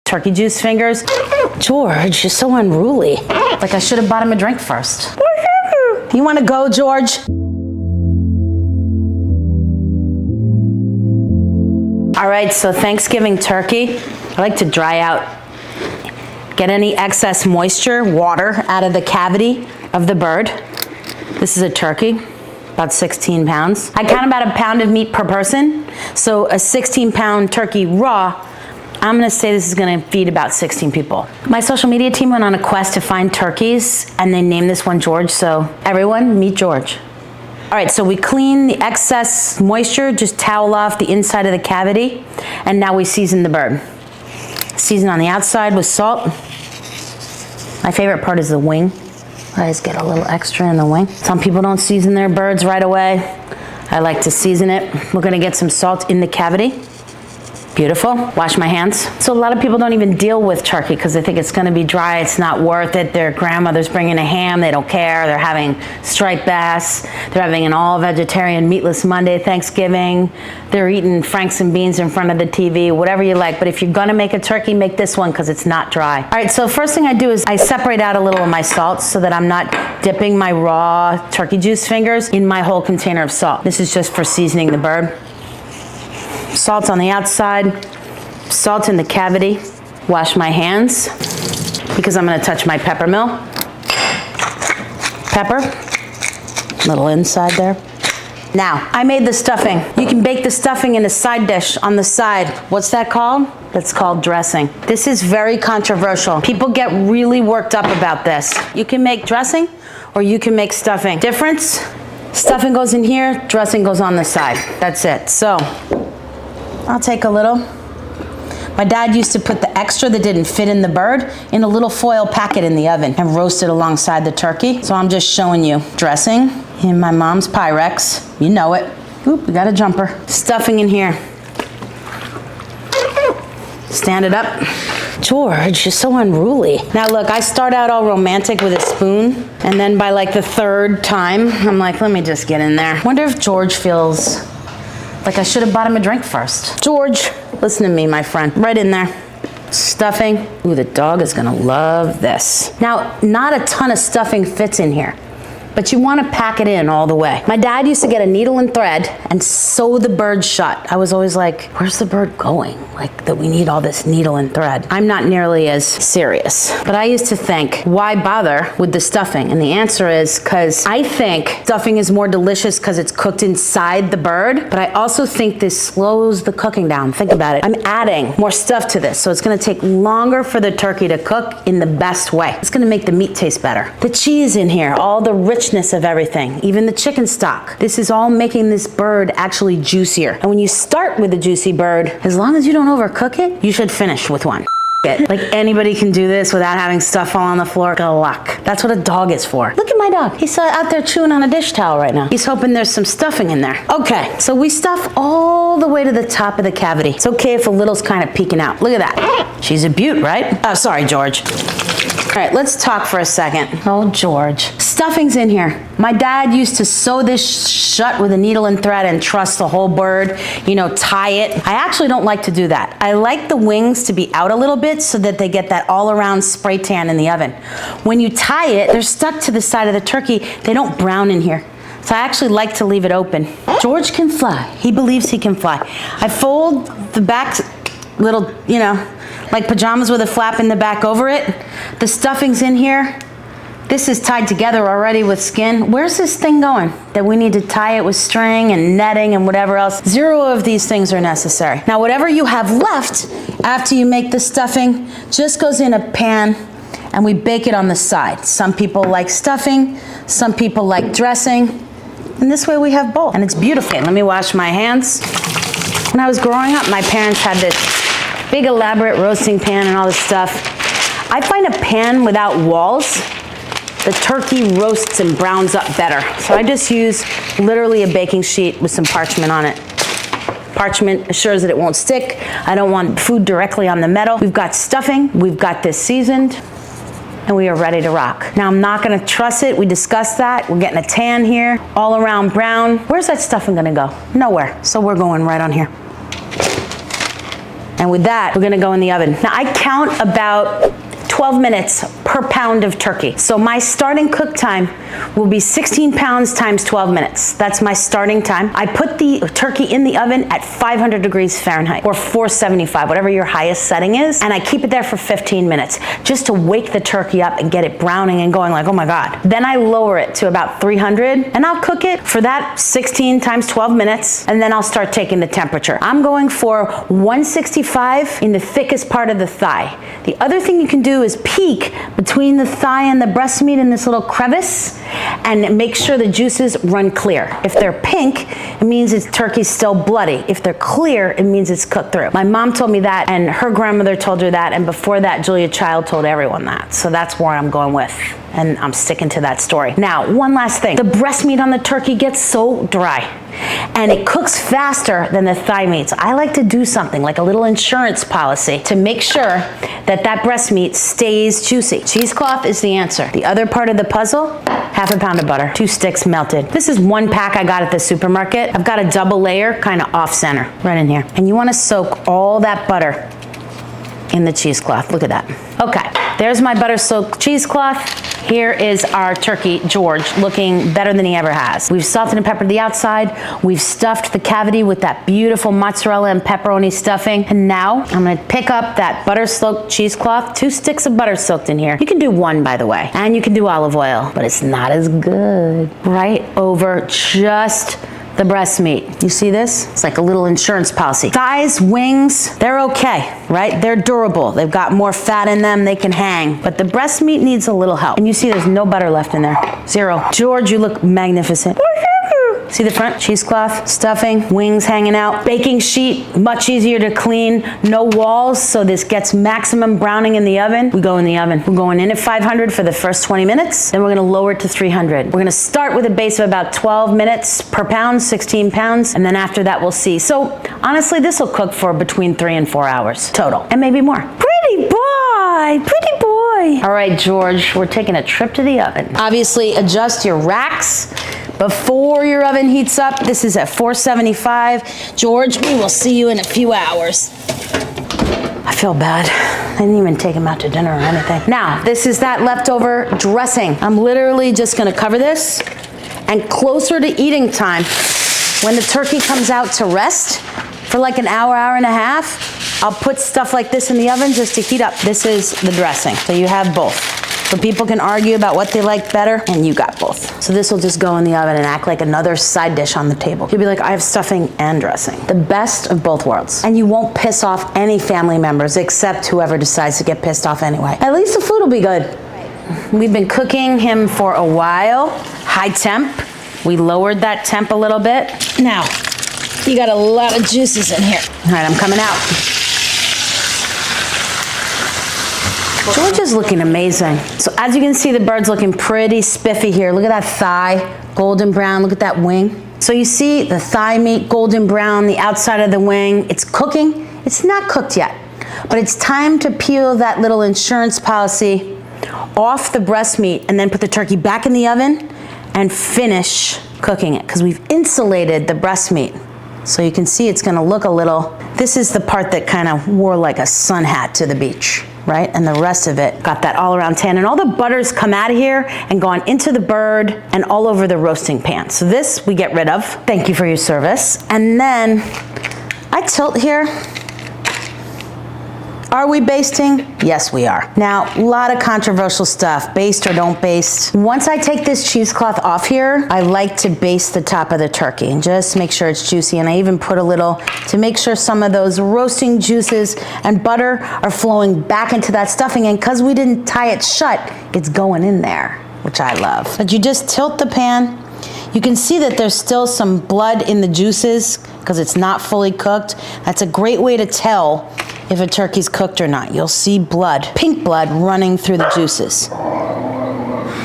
turkey juice fingers. George, you're so unruly. Like I should have bought him a drink first. You wanna go, George? All right, so Thanksgiving turkey, I like to dry out. Get any excess moisture, water out of the cavity of the bird. This is a turkey, about 16 pounds. I count about a pound of meat per person. So a 16-pound turkey raw, I'm gonna say this is gonna feed about 16 people. My social media team went on a quest to find turkeys and they named this one George, so everyone meet George. All right, so we clean the excess moisture, just towel off the inside of the cavity, and now we season the bird. Season on the outside with salt. My favorite part is the wing. I always get a little extra in the wing. Some people don't season their birds right away. I like to season it. We're gonna get some salt in the cavity. Beautiful. Wash my hands. So a lot of people don't even deal with turkey because they think it's gonna be dry, it's not worth it. Their grandmother's bringing a ham, they don't care. They're having striped bass. They're having an all vegetarian meatless Monday, Thanksgiving. They're eating Franks and beans in front of the TV, whatever you like. But if you're gonna make a turkey, make this one because it's not dry. All right, so first thing I do is I separate out a little of my salt so that I'm not dipping my raw turkey juice fingers in my whole container of salt. This is just for seasoning the bird. Salt on the outside, salt in the cavity. Wash my hands because I'm gonna touch my pepper mill. Pepper, little inside there. Now, I made the stuffing. You can bake the stuffing in a side dish on the side. What's that called? That's called dressing. This is very controversial. People get really worked up about this. You can make dressing or you can make stuffing. Difference, stuffing goes in here, dressing goes on the side. That's it. So, I'll take a little. My dad used to put the extra that didn't fit in the bird in a little foil packet in the oven and roast it alongside the turkey. So I'm just showing you dressing in my mom's Pyrex. You know it. Oop, we got a jumper. Stuffing in here. Stand it up. George, you're so unruly. Now look, I start out all romantic with a spoon, and then by like the third time, I'm like, let me just get in there. Wonder if George feels like I should have bought him a drink first. George, listen to me, my friend. Right in there. Stuffing. Ooh, the dog is gonna love this. Now, not a ton of stuffing fits in here, but you wanna pack it in all the way. My dad used to get a needle and thread and sew the bird shut. I was always like, where's the bird going? Like that we need all this needle and thread. I'm not nearly as serious, but I used to think, why bother with the stuffing? And the answer is because I think stuffing is more delicious because it's cooked inside the bird, but I also think this slows the cooking down. Think about it. I'm adding more stuff to this, so it's gonna take longer for the turkey to cook in the best way. It's gonna make the meat taste better. The cheese in here, all the richness of everything, even the chicken stock. This is all making this bird actually juicier. And when you start with a juicy bird, as long as you don't overcook it, you should finish with one. Like anybody can do this without having stuff fall on the floor. Good luck. That's what a dog is for. Look at my dog. He's out there chewing on a dish towel right now. He's hoping there's some stuffing in there. Okay, so we stuff all the way to the top of the cavity. It's okay if a little's kind of peeking out. Look at that. She's a beaut, right? Oh, sorry, George. All right, let's talk for a second. Oh, George. Stuffing's in here. My dad used to sew this shut with a needle and thread and truss the whole bird, you know, tie it. I actually don't like to do that. I like the wings to be out a little bit so that they get that all around spray tan in the oven. When you tie it, they're stuck to the side of the turkey. They don't brown in here. So I actually like to leave it open. George can fly. He believes he can fly. I fold the back little, you know, like pajamas with a flap in the back over it. The stuffing's in here. This is tied together already with skin. Where's this thing going that we need to tie it with string and netting and whatever else? Zero of these things are necessary. Now, whatever you have left after you make the stuffing just goes in a pan and we bake it on the side. Some people like stuffing, some people like dressing, and this way we have both, and it's beautiful. Let me wash my hands. When I was growing up, my parents had this big elaborate roasting pan and all this stuff. I find a pan without walls, the turkey roasts and browns up better. So I just use literally a baking sheet with some parchment on it. Parchment assures that it won't stick. I don't want food directly on the metal. We've got stuffing, we've got this seasoned, and we are ready to rock. Now I'm not gonna truss it, we discussed that. We're getting a tan here, all around brown. Where's that stuffing gonna go? Nowhere, so we're going right on here. And with that, we're gonna go in the oven. Now I count about 12 minutes per pound of turkey. So my starting cook time will be 16 pounds times 12 minutes. That's my starting time. I put the turkey in the oven at 500 degrees Fahrenheit or 475, whatever your highest setting is. And I keep it there for 15 minutes just to wake the turkey up and get it browning and going like, oh my God. Then I lower it to about 300 and I'll cook it for that 16 times 12 minutes. And then I'll start taking the temperature. I'm going for 165 in the thickest part of the thigh. The other thing you can do is peek between the thigh and the breast meat in this little crevice and make sure the juices run clear. If they're pink, it means it's turkey's still bloody. If they're clear, it means it's cooked through. My mom told me that, and her grandmother told her that, and before that, Julia Child told everyone that. So that's where I'm going with, and I'm sticking to that story. Now, one last thing. The breast meat on the turkey gets so dry, and it cooks faster than the thigh meat. So I like to do something like a little insurance policy to make sure that that breast meat stays juicy. Cheesecloth is the answer. The other part of the puzzle, half a pound of butter, 2 sticks melted. This is 1 pack I got at the supermarket. I've got a double layer, kind of off center, right in here. And you want to soak all that butter in the cheesecloth. Look at that. Okay, there's my butter soaked cheesecloth. Here is our turkey, George, looking better than he ever has. We've salted and peppered the outside. We've stuffed the cavity with that beautiful mozzarella and pepperoni stuffing. And now I'm gonna pick up that butter soaked cheesecloth, 2 sticks of butter soaked in here. You can do 1, by the way, and you can do olive oil, but it's not as good. Right over just the breast meat. You see this? It's like a little insurance policy. Thighs, wings, they're okay, right? They're durable. They've got more fat in them, they can hang. But the breast meat needs a little help. And you see there's no butter left in there. 0. George, you look magnificent. See the front? Cheesecloth, stuffing, wings hanging out. Baking sheet, much easier to clean. No walls, so this gets maximum browning in the oven. We go in the oven. We're going in at 500 for the first 20 minutes. Then we're gonna lower it to 300. We're gonna start with a base of about 12 minutes per pound, 16 pounds. And then after that, we'll see. So honestly, this will cook for between 3 and 4 hours total, and maybe more. Pretty boy, pretty boy. All right, George, we're taking a trip to the oven. Obviously, adjust your racks before your oven heats up. This is at 475. George, we will see you in a few hours. I feel bad. I didn't even take him out to dinner or anything. Now, this is that leftover dressing. I'm literally just gonna cover this, and closer to eating time, when the turkey comes out to rest for like an hour, hour and a half, I'll put stuff like this in the oven just to heat up. This is the dressing, so you have both. So people can argue about what they like better, and you got both. So this will just go in the oven and act like another side dish on the table. You'll be like, I have stuffing and dressing. The best of both worlds. And you won't piss off any family members except whoever decides to get pissed off anyway. At least the food will be good. We've been cooking him for a while, high temp. We lowered that temp a little bit. Now, you got a lot of juices in here. All right, I'm coming out. George is looking amazing. So as you can see, the bird's looking pretty spiffy here. Look at that thigh, golden brown. Look at that wing. So you see the thigh meat, golden brown, the outside of the wing. It's cooking. It's not cooked yet, but it's time to peel that little insurance policy off the breast meat and then put the turkey back in the oven and finish cooking it, because we've insulated the breast meat. So you can see it's gonna look a little, this is the part that kind of wore like a sun hat to the beach, right? And the rest of it got that all around tan, and all the butters come out of here and gone into the bird and all over the roasting pan. So this we get rid of. Thank you for your service. And then I tilt here. Are we basting? Yes, we are. Now, a lot of controversial stuff, baste or don't baste. Once I take this cheesecloth off here, I like to baste the top of the turkey and just make sure it's juicy. And I even put a little to make sure some of those roasting juices and butter are flowing back into that stuffing. And because we didn't tie it shut, it's going in there, which I love. But you just tilt the pan. You can see that there's still some blood in the juices because it's not fully cooked. That's a great way to tell if a turkey's cooked or not. You'll see blood, pink blood running through the juices.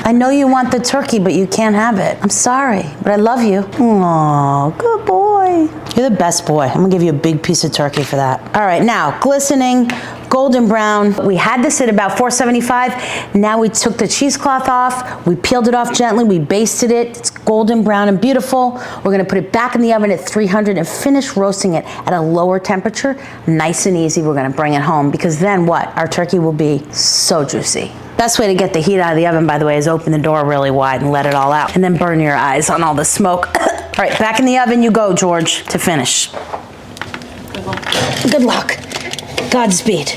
I know you want the turkey, but you can't have it. I'm sorry, but I love you. Aw, good boy. You're the best boy. I'm gonna give you a big piece of turkey for that. All right, now, glistening, golden brown. We had this at about 475. Now we took the cheesecloth off, we peeled it off gently, we basted it. It's golden brown and beautiful. We're gonna put it back in the oven at 300 and finish roasting it at a lower temperature. Nice and easy, we're gonna bring it home because then what? Our turkey will be so juicy. Best way to get the heat out of the oven, by the way, is open the door really wide and let it all out and then burn your eyes on all the smoke. All right, back in the oven you go, George, to finish. Good luck. Godspeed.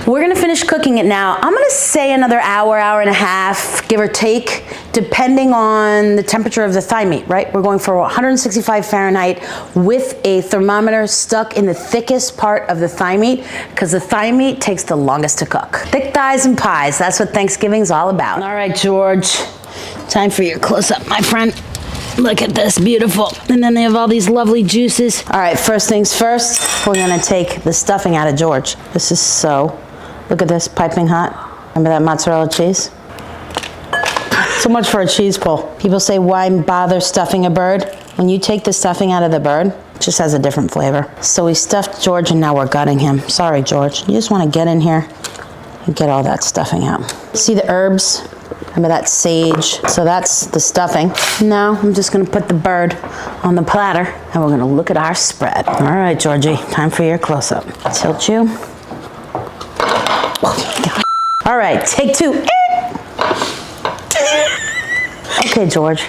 We're gonna finish cooking it now. I'm gonna say another hour, hour and a half, give or take, depending on the temperature of the thigh meat, right? We're going for 165 Fahrenheit with a thermometer stuck in the thickest part of the thigh meat because the thigh meat takes the longest to cook. Thick thighs and pies, that's what Thanksgiving's all about. All right, George, time for your close-up, my friend. Look at this, beautiful. And then they have all these lovely juices. All right, first things first, we're gonna take the stuffing out of George. This is so, look at this, piping hot. Remember that mozzarella cheese? So much for a cheese pull. People say, why bother stuffing a bird? When you take the stuffing out of the bird, it just has a different flavor. So we stuffed George and now we're gutting him. Sorry, George. You just wanna get in here and get all that stuffing out. See the herbs? Remember that sage? So that's the stuffing. Now I'm just gonna put the bird on the platter and we're gonna look at our spread. All right, Georgie, time for your close-up. Tilt you. All right, take two. Okay, George,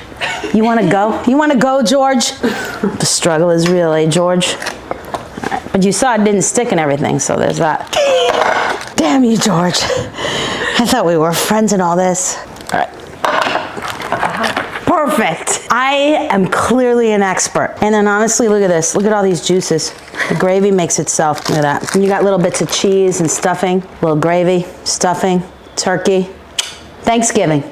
you wanna go? You wanna go, George? The struggle is real, eh, George? All right, but you saw it didn't stick and everything, so there's that. Damn you, George. I thought we were friends in all this. All right. Perfect. I am clearly an expert. And then honestly, look at this. Look at all these juices. The gravy makes itself. Look at that. And you got little bits of cheese and stuffing, little gravy, stuffing, turkey. Thanksgiving.